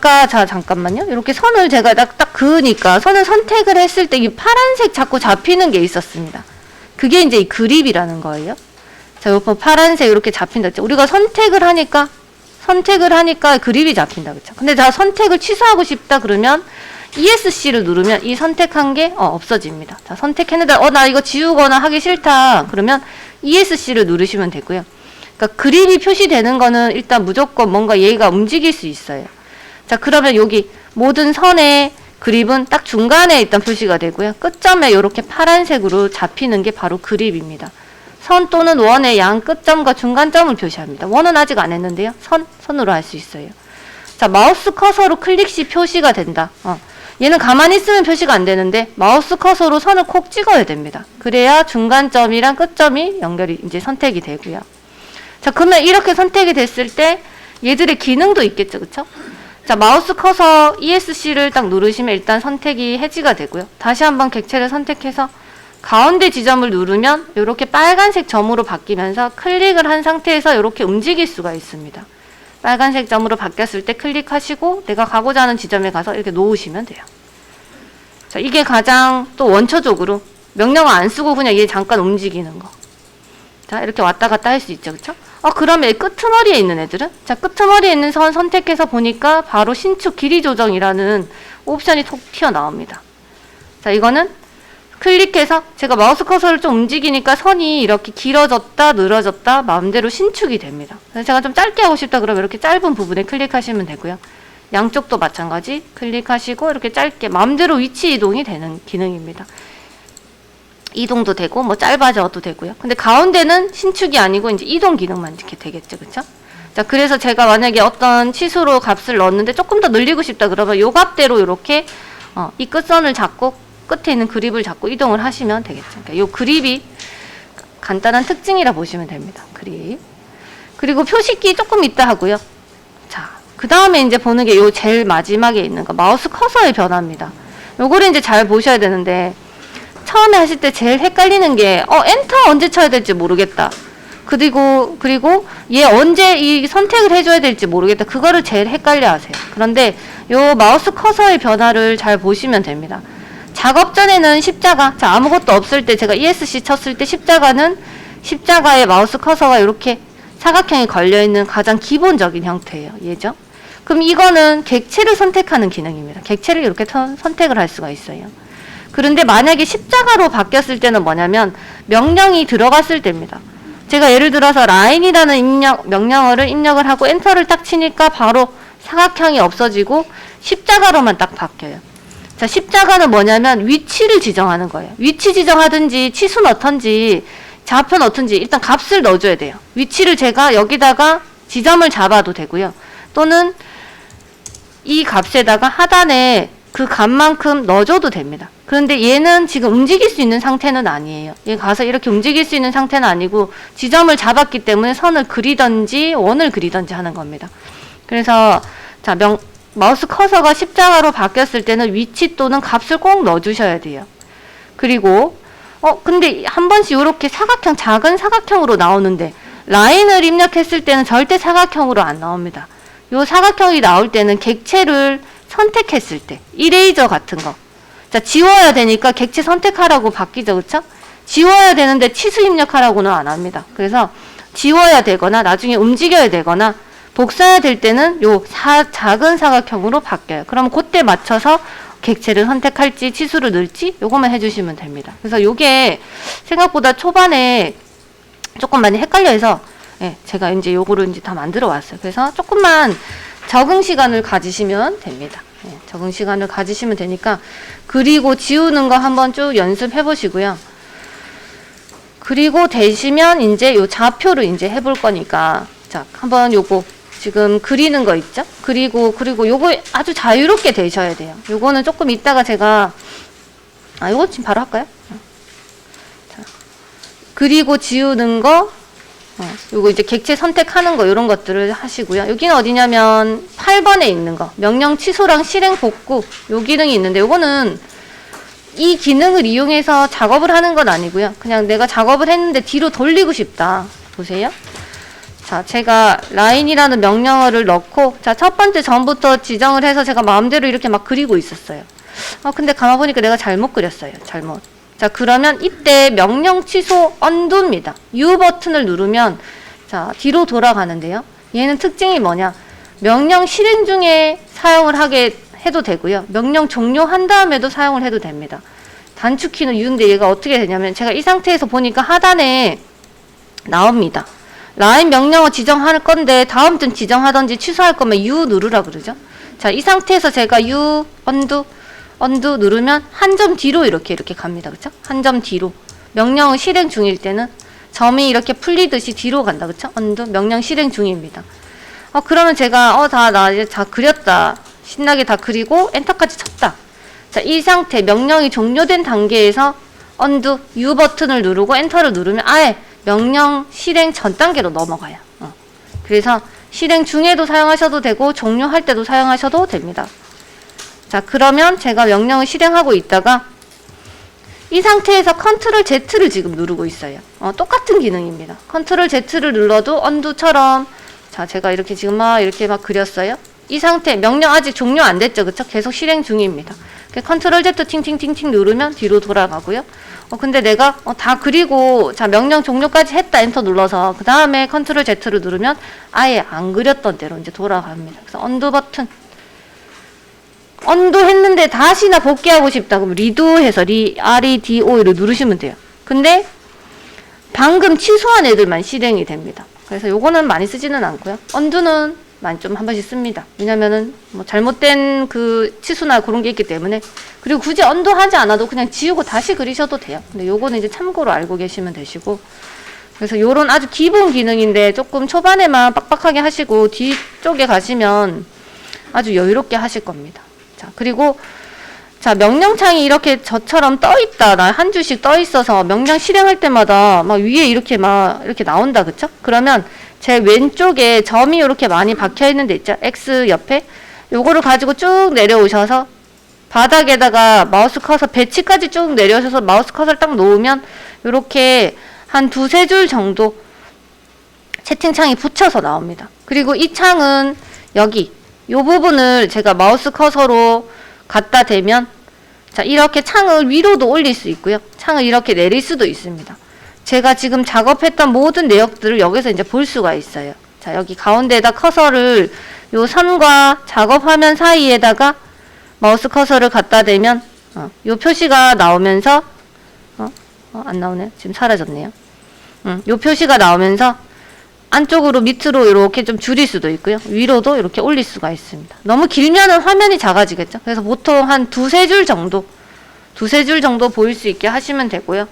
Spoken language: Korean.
아까 자 잠깐만요. 이렇게 선을 제가 딱 그으니까 선을 선택을 했을 때 이 파란색 자꾸 잡히는 게 있었습니다. 그게 이제 이 그립이라는 거예요. 자, 요거 파란색 이렇게 잡힌다. 우리가 선택을 하니까 그립이 잡힌다. 그쵸? 근데 자, 선택을 취소하고 싶다 그러면 ESC를 누르면 이 선택한 게 없어집니다. 자, 선택했는데 나 이거 지우거나 하기 싫다. 그러면 ESC를 누르시면 되고요. 그러니까 그립이 표시되는 거는 일단 무조건 뭔가 얘가 움직일 수 있어요. 자, 그러면 여기 모든 선의 그립은 딱 중간에 일단 표시가 되고요. 끝점에 이렇게 파란색으로 잡히는 게 바로 그립입니다. 선 또는 원의 양 끝점과 중간점을 표시합니다. 원은 아직 안 했는데요. 선으로 할 수 있어요. 자, 마우스 커서로 클릭 시 표시가 된다. 얘는 가만히 있으면 표시가 안 되는데 마우스 커서로 선을 콕 찍어야 됩니다. 그래야 중간점이랑 끝점이 연결이 이제 선택이 되고요. 자, 그러면 이렇게 선택이 됐을 때 얘들의 기능도 있겠죠. 그쵸? 자, 마우스 커서 ESC를 딱 누르시면 일단 선택이 해지가 되고요. 다시 한번 객체를 선택해서 가운데 지점을 누르면 이렇게 빨간색 점으로 바뀌면서 클릭을 한 상태에서 이렇게 움직일 수가 있습니다. 빨간색 점으로 바뀌었을 때 클릭하시고 내가 가고자 하는 지점에 가서 이렇게 놓으시면 돼요. 자, 이게 가장 또 원초적으로 명령어 안 쓰고 그냥 얘 잠깐 움직이는 거. 자, 이렇게 왔다 갔다 할 수 있죠. 그쵸? 그러면 이 끄트머리에 있는 애들은? 자, 끄트머리에 있는 선 선택해서 보니까 바로 신축 길이 조정이라는 옵션이 톡 튀어나옵니다. 자, 이거는 클릭해서 제가 마우스 커서를 좀 움직이니까 선이 이렇게 길어졌다 늘어졌다 마음대로 신축이 됩니다. 그래서 제가 좀 짧게 하고 싶다 그러면 이렇게 짧은 부분에 클릭하시면 되고요. 양쪽도 마찬가지 클릭하시고 이렇게 짧게 마음대로 위치 이동이 되는 기능입니다. 이동도 되고 뭐 짧아져도 되고요. 근데 가운데는 신축이 아니고 이제 이동 기능만 이렇게 되겠죠. 그쵸? 자, 그래서 제가 만약에 어떤 치수로 값을 넣었는데 조금 더 늘리고 싶다 그러면 요 값대로 이렇게 이 끝선을 잡고 끝에 있는 그립을 잡고 이동을 하시면 되겠죠. 그러니까 요 그립이 간단한 특징이라 보시면 됩니다. 그립. 그리고 표시키 조금 있다 하고요. 자, 그 다음에 이제 보는 게 요 제일 마지막에 있는 거 마우스 커서의 변화입니다. 요거를 이제 잘 보셔야 되는데 처음에 하실 때 제일 헷갈리는 게 엔터 언제 쳐야 될지 모르겠다. 그리고 얘 언제 이 선택을 해줘야 될지 모르겠다. 그거를 제일 헷갈려 하세요. 그런데 요 마우스 커서의 변화를 잘 보시면 됩니다. 작업 전에는 십자가, 자, 아무것도 없을 때 제가 ESC 쳤을 때 십자가에 마우스 커서가 이렇게 사각형이 걸려있는 가장 기본적인 형태예요. 얘죠? 그럼 이거는 객체를 선택하는 기능입니다. 객체를 이렇게 선택을 할 수가 있어요. 그런데 만약에 십자가로 바뀌었을 때는 뭐냐면 명령이 들어갔을 때입니다. 제가 예를 들어서 라인이라는 명령어를 입력을 하고 엔터를 딱 치니까 바로 사각형이 없어지고 십자가로만 딱 바뀌어요. 자, 십자가는 뭐냐면 위치를 지정하는 거예요. 위치 지정하든지 치수 넣던지 좌표 넣든지 일단 값을 넣어줘야 돼요. 위치를 제가 여기다가 지점을 잡아도 되고요. 또는 이 값에다가 하단에 그 값만큼 넣어줘도 됩니다. 그런데 얘는 지금 움직일 수 있는 상태는 아니에요. 얘 가서 이렇게 움직일 수 있는 상태는 아니고 지점을 잡았기 때문에 선을 그리던지 원을 그리던지 하는 겁니다. 그래서 자, 마우스 커서가 십자가로 바뀌었을 때는 위치 또는 값을 꼭 넣어주셔야 돼요. 그리고 근데 한 번씩 이렇게 사각형, 작은 사각형으로 나오는데 라인을 입력했을 때는 절대 사각형으로 안 나옵니다. 요 사각형이 나올 때는 객체를 선택했을 때 이레이저 같은 거, 자, 지워야 되니까 객체 선택하라고 바뀌죠. 그쵸? 지워야 되는데 치수 입력하라고는 안 합니다. 그래서 지워야 되거나 나중에 움직여야 되거나 복사해야 될 때는 요 작은 사각형으로 바뀌어요. 그럼 그때 맞춰서 객체를 선택할지 치수를 넣을지 요것만 해주시면 됩니다. 그래서 요게 생각보다 초반에 조금 많이 헷갈려 해서 제가 이제 요거를 이제 다 만들어 왔어요. 그래서 조금만 적응 시간을 가지시면 됩니다. 적응 시간을 가지시면 되니까 그리고 지우는 거 한번 쭉 연습해 보시고요. 그리고 되시면 이제 요 좌표를 이제 해볼 거니까 자, 한번 요거 지금 그리는 거 있죠? 그리고 요거 아주 자유롭게 되셔야 돼요. 요거는 조금 이따가 제가 요거 지금 바로 할까요? 자, 그리고 지우는 거 요거 이제 객체 선택하는 거 이런 것들을 하시고요. 여기는 어디냐면 8번에 있는 거 명령 취소랑 실행 복구 요 기능이 있는데 요거는 이 기능을 이용해서 작업을 하는 건 아니고요. 그냥 내가 작업을 했는데 뒤로 돌리고 싶다. 보세요. 자, 제가 라인이라는 명령어를 넣고, 자, 첫 번째 전부터 지정을 해서 제가 마음대로 이렇게 막 그리고 있었어요. 근데 가만 보니까 내가 잘못 그렸어요. 잘못. 자, 그러면 이때 명령 취소 언두입니다. U 버튼을 누르면, 자, 뒤로 돌아가는데요. 얘는 특징이 뭐냐? 명령 실행 중에 사용을 하게 해도 되고요. 명령 종료한 다음에도 사용을 해도 됩니다. 단축키는 U인데 얘가 어떻게 되냐면, 제가 이 상태에서 보니까 하단에 나옵니다. 라인 명령어 지정할 건데 다음쯤 지정하던지 취소할 거면 U 누르라 그러죠. 자, 이 상태에서 제가 U 언두 누르면 한 점 뒤로 이렇게 갑니다. 그쵸? 한 점 뒤로. 명령은 실행 중일 때는 점이 이렇게 풀리듯이 뒤로 간다. 그쵸? 언두 명령 실행 중입니다. 그러면 제가 나 이제 다 그렸다. 신나게 다 그리고 엔터까지 쳤다. 자, 이 상태 명령이 종료된 단계에서 언두 U 버튼을 누르고 엔터를 누르면 아예 명령 실행 전 단계로 넘어가요. 그래서 실행 중에도 사용하셔도 되고 종료할 때도 사용하셔도 됩니다. 자, 그러면 제가 명령을 실행하고 있다가 이 상태에서 컨트롤 Z를 지금 누르고 있어요. 똑같은 기능입니다. 컨트롤 Z를 눌러도 언두처럼, 자, 제가 이렇게 지금 이렇게 막 그렸어요. 이 상태 명령 아직 종료 안 됐죠. 그쵸? 계속 실행 중입니다. 컨트롤 Z 팅팅팅팅 누르면 뒤로 돌아가고요. 근데 내가 다 그리고, 자, 명령 종료까지 했다. 엔터 눌러서 그 다음에 컨트롤 Z를 누르면 아예 안 그렸던 대로 이제 돌아갑니다. 그래서 언두 버튼. 언두 했는데 다시나 복귀하고 싶다. 그럼 리도해서 REDO를 누르시면 돼요. 근데 방금 취소한 애들만 실행이 됩니다. 그래서 요거는 많이 쓰지는 않고요. 언두는 많이 좀 한 번씩 씁니다. 왜냐면은 뭐 잘못된 그 치수나 그런 게 있기 때문에. 그리고 굳이 언두 하지 않아도 그냥 지우고 다시 그리셔도 돼요. 근데 요거는 이제 참고로 알고 계시면 되시고. 그래서 요런 아주 기본 기능인데 조금 초반에만 빡빡하게 하시고 뒤쪽에 가시면 아주 여유롭게 하실 겁니다. 자, 그리고 자, 명령창이 이렇게 저처럼 떠 있다. 한 줄씩 떠 있어서 명령 실행할 때마다 막 위에 이렇게 나온다. 그쵸? 그러면 제 왼쪽에 점이 이렇게 많이 박혀 있는 데 있죠? X 옆에. 요거를 가지고 쭉 내려오셔서 바닥에다가 마우스 커서 배치까지 쭉 내려오셔서 마우스 커서를 딱 놓으면 요렇게 한 두세 줄 정도 채팅창이 붙여서 나옵니다. 그리고 이 창은 여기 요 부분을 제가 마우스 커서로 갖다 대면, 자, 이렇게 창을 위로도 올릴 수 있고요. 창을 이렇게 내릴 수도 있습니다. 제가 지금 작업했던 모든 내역들을 여기서 이제 볼 수가 있어요. 자, 여기 가운데에다 커서를 요 선과 작업 화면 사이에다가 마우스 커서를 갖다 대면 요 표시가 나오면서 안 나오네요. 지금 사라졌네요. 요 표시가 나오면서 안쪽으로 밑으로 이렇게 좀 줄일 수도 있고요. 위로도 이렇게 올릴 수가 있습니다. 너무 길면은 화면이 작아지겠죠. 그래서 보통 한 두세 줄 정도 보일 수 있게 하시면 되고요.